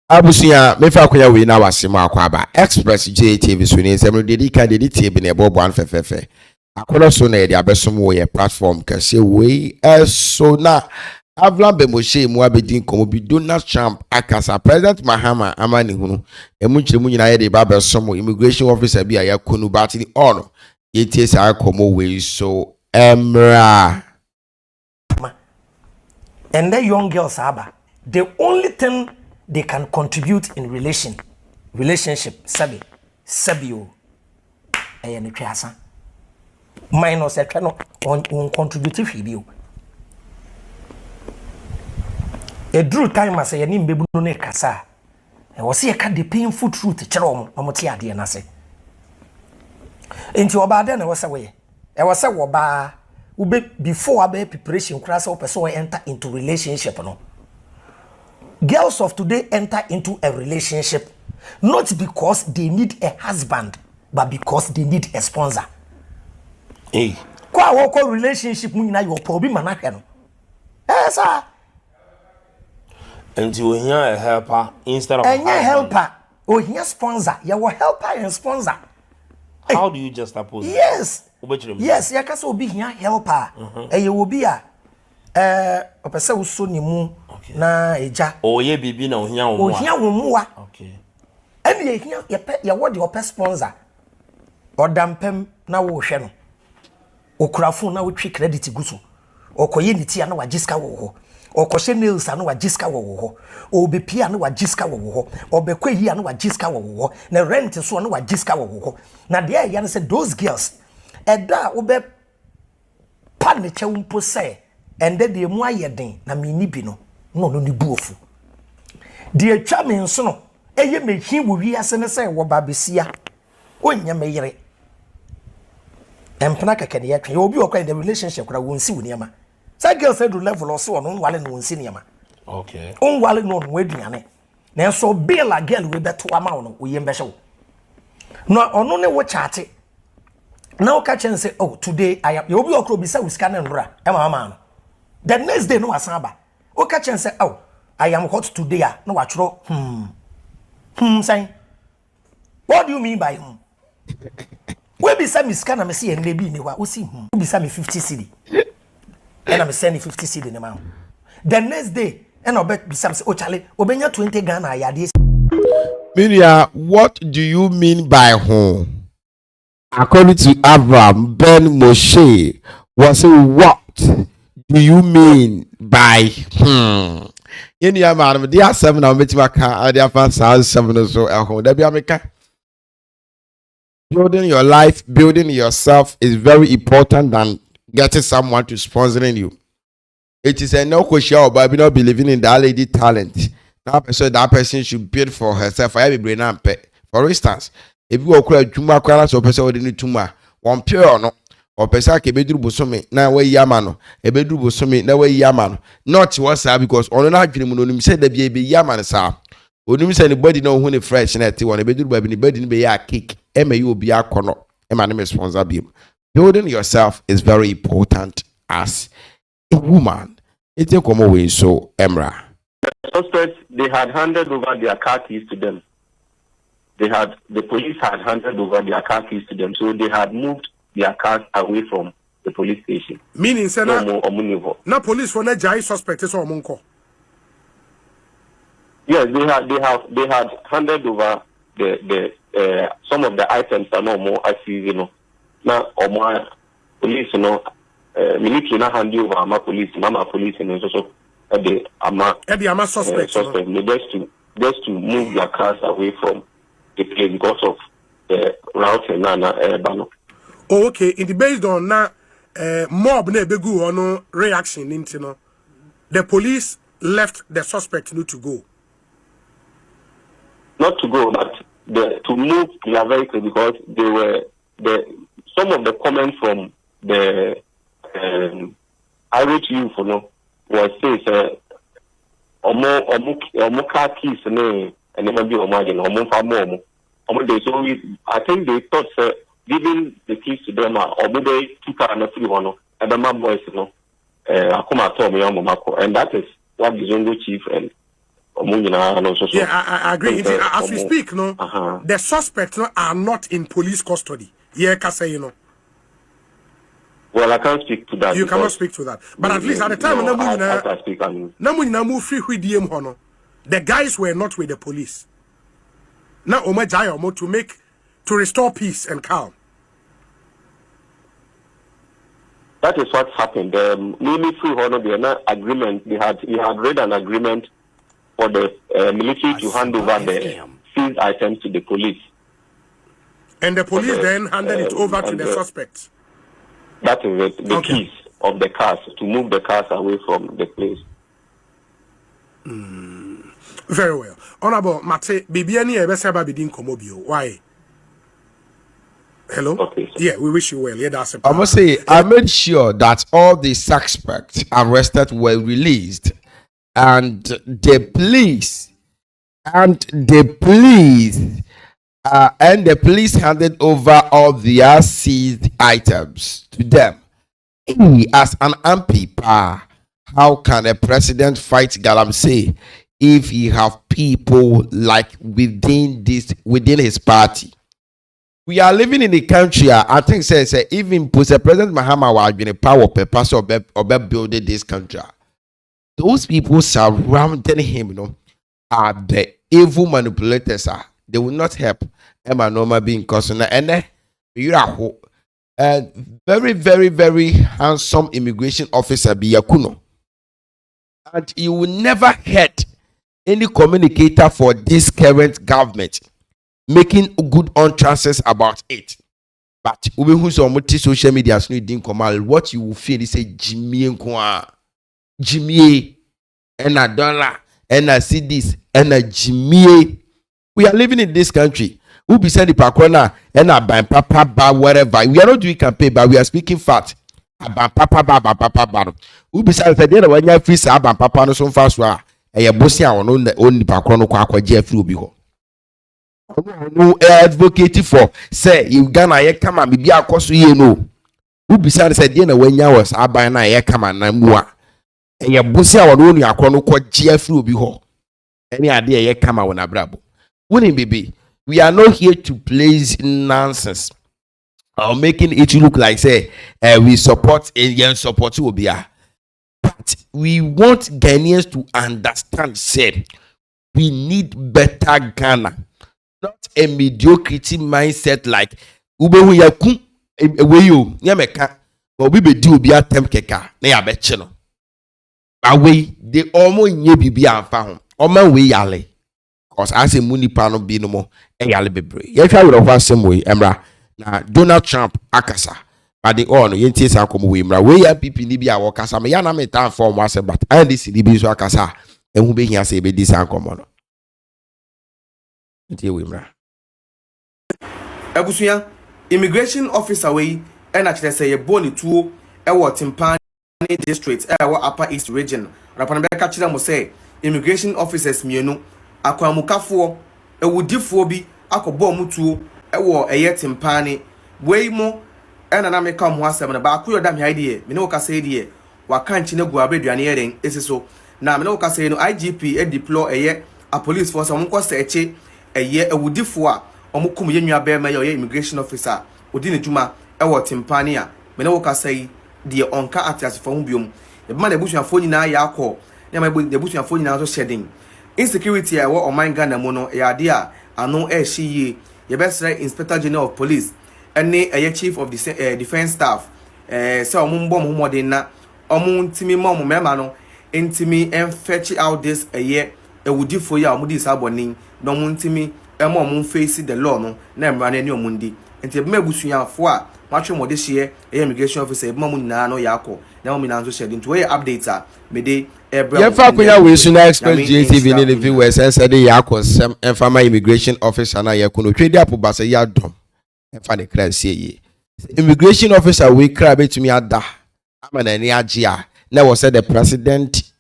Abusia mefa konya we na wasema akwaba Express JTV so ni nsem dedika dedite ne bobo an fefefe akono so na de abesom wo ye platform kase we so na avla be mo she mu abedin komo bi Donald Trump akasa President Mahama amani hunu emu chiremu nyina ye de ba besom immigration officer bi aya konu batini on yetie sa komo we so emra and the young girls aba the only thing they can contribute in relationship sabio ayene twasa minus a no on contribute hwibio a drew time as ye nim bebu no ne kasa e wo se ka the painful truth kire om no mote ade na se enti oba ade na wo se we e wo se wo ba ube before abe preparation class or person enter into relationship no. Girls of today enter into a relationship not because they need a husband, but because they need a sponsor. Hey, kwa woko relationship mu na your problem manahwe no. Sir. And you hear a helper instead of a helper. Oh, here sponsor. You will helper and sponsor. How do you just oppose? Yes. Yes, you can so be here helper. You will be a person who so ni mu. Na eja o ye bibi na ohia wo mu okay ene ye hia ye wode o sponsor odampem na wo hwe no okurafo na wo twi credit guso okoye nitia na wagiska wo ho okoshe nails na wagiska wo ho obepia na wagiska wo ho obekwayi na wagiska wo ho na rent so na wagiska wo ho na de ya na say those girls eda wo be pan ne chewu mpo say ende de mu ayeden na mini bi no no ni buofu de atwa me nso no eye mehi wo wi ase ne say wo ba besia onya meyere empna kakane ya twa obi okwa in the relationship kra wonsi woniama say girl say do level also no nwale no wonsi niama okay on nwale no no aduane na so bill a girl we beto ama no wo yem behye wo no ono ne wo chaate na o ka chen say oh today I am obi okro bi say we scan nra e mama no the next day no asaba o ka chen say oh I am hot today no wachro say what do you mean by we be say me scan na me see en bi ni wa o see we be say me 50 cedi and I'm sending 50 cedi na ma the next day and obet be say oh chale obenya 20 Ghana ayade Miria, what do you mean by home? According to Abraham, Ben Moshe was what do you mean by in your man, there are 7 of Mitimaka, there are 7 or so at home. There be America. Building your life, building yourself is very important than getting someone to sponsoring you. It is a no question, but we not believing in that lady talent. That person should build for herself. For every brain and pet. For instance, if you go to Juma Kwaras or person with any tumor, one pure no. Or pesake bedru bosome na we yamano e bedru bosome na we yamano not what say because on na adwene mu no nim say da bia be yamano sa onim say anybody no hu ne fresh na te won e bedru ba bi ne body ne be ya cake e ma you obi akono e ma ne responsible bi building yourself is very important as a woman it's a common way so emra suspects they had handed over their car keys to them. The police had handed over their car keys to them, so they had moved their cars away from the police station. Meaning, sir, na police for na jai suspect is or monko. Yes, they had handed over the some of the items are no more as you know. Now, or police, you know, military na hand over my police, mama police, and so the ama suspect. Just to move their cars away from the place because of the route and Bano. Oh, okay, in the based on na mob na begu ono reaction into no. The police left the suspect not to go. Not to go, but to move their vehicle because they were some of the comments from the irate youth, you know, was says omo car keys and never be imagine omo famo omo so I think they thought giving the keys to them or maybe took an free one and the man boys, you know, akuma told me and that is what the Zongo chief and Yeah, I agree. As we speak, no, the suspects no, are not in police custody. Yeah, Kase, you know. Well, I can't speak to that. You cannot speak to that. But at least at the time, the guys were not with the police. Now, to restore peace and calm. That is what happened. The agreement. He had read an agreement for the military to hand over the seized items to the police. And the police then handed it over to the suspects. That is it. The keys of the cars to move the cars away from the place. Very well. Honorable Mate, Bibiani Ebesaba Bidin Komobio. Why? Hello? Okay. Yeah, we wish you well. Yeah, that's I must say, I made sure that all the suspects arrested were released, and the police handed over all their seized items to them. As an MP, how can a president fight Galamsey if he have people like within his party? We are living in a country, I think, says even President Mahama was been a power purpose of building this country. Those people surrounding him, are the evil manipulators. They will not help Emma Noma being concerned. And very, very, very handsome immigration officer Biyakuno. And you will never hurt any communicator for this current government making good utterances about it. But who's on social media, what you will feel is a Jimmy and a dollar and I see this and a Jimmy. We are living in this country. Who be sending Pakona and a ban papa bar whatever. We are not doing campaign, but we are speaking fact. Ban papa bar. Who be sending the when you free ban papa no so fast wa. A bosia on only Pakrono kwa Jeffrey Biho. No advocate for say you Ghana ye come and be a cost you know. Who be sending the when you was abana ye come and mua. A bosia on only a chrono kwa Jeffrey Biho. Any idea ye come out on a brabo. Wouldn't be. We are not here to place nonsense or making it look like say we support Indian support will be but we want Ghanaians to understand say we need better Ghana, not a mediocrity mindset like ube ya kun eweyo nyameka but we be do be atem keka na ya beche no away they almost nye bibi amfa ho o man we yale. Because as a muni pano be no more, a yale bebre. If I would have some way, Emra. Now Donald Trump akasa, but the on yentis are come away. Emra, we are people Libya or Casa, me yana me time for was but I this Libya so akasa, and who be here say be this uncommon. Emra. Abusuya, immigration officer way, and actually say a bony tool, a what Timpani district, our upper east region. Rapanabeka Chida mo say, immigration officers mienu. Akwamukafo ewudifo bi akobọ mutuo ewo Timpani wey mo ena na meka mo asem na ba akoyo dam haide me ne okasa de waka nchi na gu abeduane yeren esiso na me ne okasa no IGP deploy a police force mo nkosa eche ewudifo a omukum yenwa be ma immigration officer odi ne djuma ewo Timpani a me ne okasa yi de onka atiasefo hu biom e ma na busuafo nyina ya akọ na ma busuafo nyina so shedding insecurity I want on my Ghana mono idea ano she ye best Inspector General of Police any chief of the defense staff so omumbo modern na omuntimi mom mema no intimi fetch out this year wudi for ya omudi sabonin no muntimi mom face the law no na mra na omundi enti be mabusuafo a matwe mo de hye immigration officer be mamu nyina no yakọ na mo mina nso shede nti we update me dey Yefa kunya we suna express GTV in the viewers and said the yakos and immigration officer na yakuno twedi apobasa ya dom efa ne kra sie ye immigration officer we kra betumi ada amana ni agea na was said the president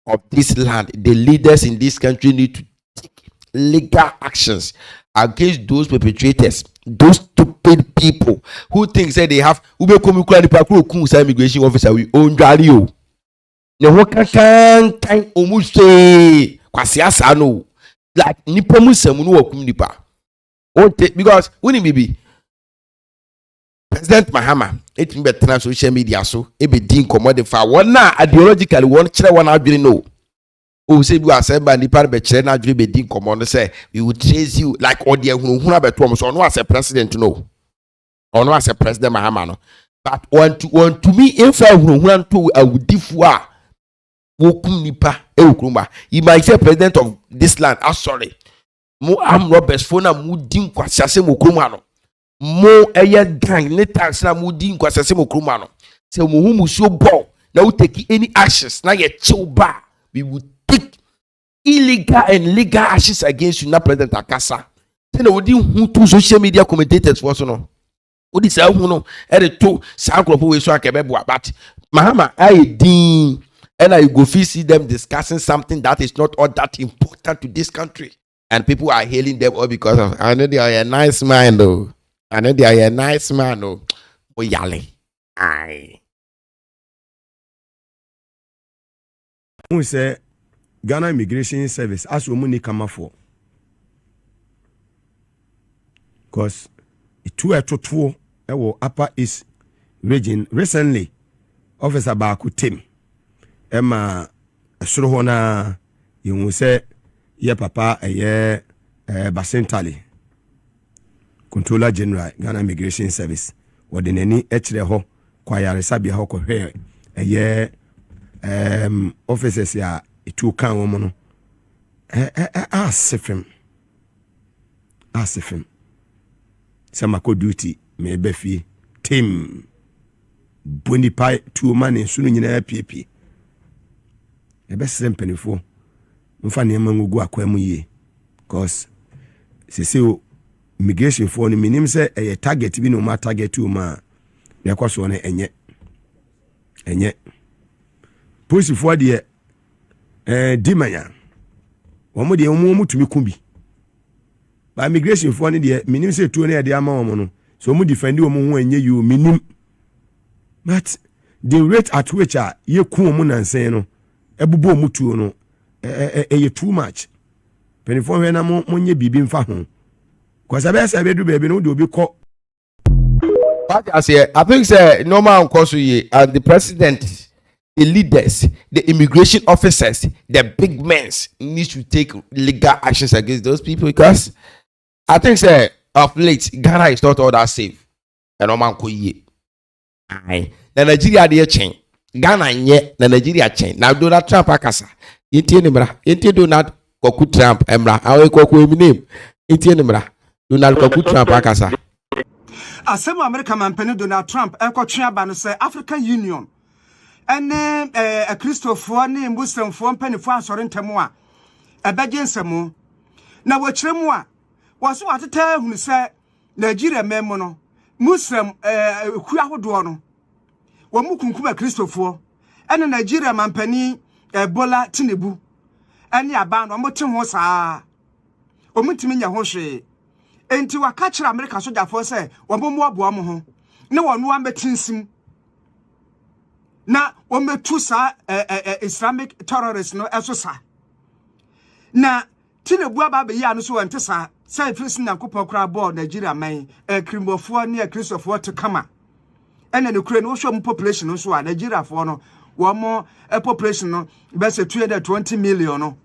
of this land, the leaders in this country need to take legal actions against those perpetrators, those stupid people who think that they have immigration officer we own value. Ne ho kan omuse kwasi asa no like nipa mu sɛm no wakum nipa because woni bibi President Mahama it be tena social media so e be din commode fa one na ideologically one kyerɛ one adwene no o say bi asemba nipa be kyerɛ na adwene be din commode say we will trace you like odi ehunu abeto am so no as a president no or no as a President Mahama no but want to me infa ehunu to awudifu a wokum nipa e wokruma you might say president of this land sorry mo am robbers for na mo din kwasiase mo kroma no mo gang ne tax na mo din kwasiase mo kroma no say mo hu musuo bo na we take any actions na ye chill ba we will take illegal and legal actions against you na president akasa say na we din hu to social media commentators for so no we di say hu no e de to sa ankrofo we so akebebo but Mahama I din and I go see them discussing something that is not all that important to this country. And people are hailing them all because of, I know they are a nice man though. I know they are a nice man though. Oyale. Aye. Who say Ghana Immigration Service as money come for? Because it two Upper East region recently Officer Baku Tim. Emma soro na you say ye papa ye Basentali Controller General Ghana Immigration Service wode nani ekire ho kwayare sabia ho ko hwe ye officers ya itu kan wo no asifim sama ko duty me befi team boni pai tu mane sunu nyina piepie ebe sempenifu mfa ne mangugu akwam yie cause sese immigration for no minim se e target bi no ma target o ma ne kwaso ne enye police for de dimanya womo de womo mutumi kumbi ba immigration for ne de minim se tuo ne de ama womo no so womo defend womo ho enye you minim but the rate at which ye ku womo nansen no ebubo mutuo no too much penifo hwe na monye bibi mfa ho cause abese bedu baby no de obi ko but as I think say normal nkoso ye and the president the leaders the immigration officers the big men need to take legal actions against those people because I think say of late Ghana is not all that safe and normal ko ye aye na Nigeria dey change Ghana nye na Nigeria chen na Donald Trump akasa yintie nimra yintie Donald Kwaku Trump emra awe Kwaku eminim yintie nimra Donald Kwaku Trump akasa asem America mampene Donald Trump ekotwe aba no se African Union ene Christopher ne Muslimfo mpanifo asore ntemu a ebeje nsemu na wachiremu a waso ateta hunu se Nigeria memo no Muslim ku ahodo no wamu kunkuma Christopher ene Nigeria mampani Bola Tinubu ene aba no mote ho saa omutimi nya ho hwe enti waka kira America soja fo se womomo aboa mo ho ne wonu ametinsim na wometu sa Islamic terrorists no esosa na Tinubu aba be ya no so wante sa sai frisi na kopɔ kra bɔ Nigeria man krimbofo ne Christopher to kama ene ne kure no hwɛ mu population no so a Nigeria fo no wo mo population no be say 220 million no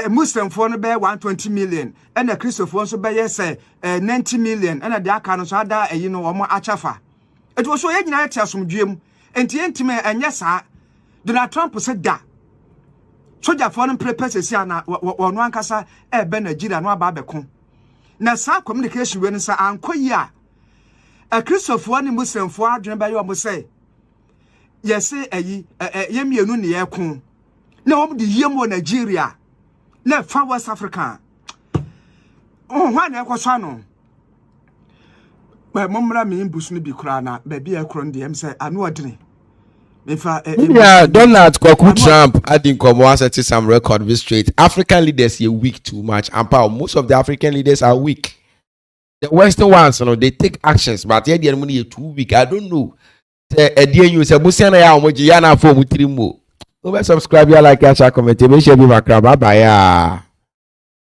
Muslim for no be 120 million ene Christopher so be say 90 million ene de aka no so ada eyi no wo mo achafa it was so ye nyina yete asomdwem enti entime enye saa Donald Trump said da soja for no prepare sia na wo no ankasa be Nigeria no aba abeko na saa communication we no sa ankoyi a Christopher ne Muslim for adwen ba yo mo say yes eyi ye mienu ne ye ko na wo de yemo Nigeria na fa West Africa hwa na ekoso no ba momra me imbusu no bi kura na ba bi ekro ndem say anu odene yeah, Donald Kwaku Trump adding come setting some record this straight. African leaders are weak too much, and most of the African leaders are weak. The Western ones, you know, they take actions, but the money is too weak. I don't know. You say Musiana ya omoji ya na for mutrimo. Over subscribe, like, share, comment, make sure be my crab. Bye bye.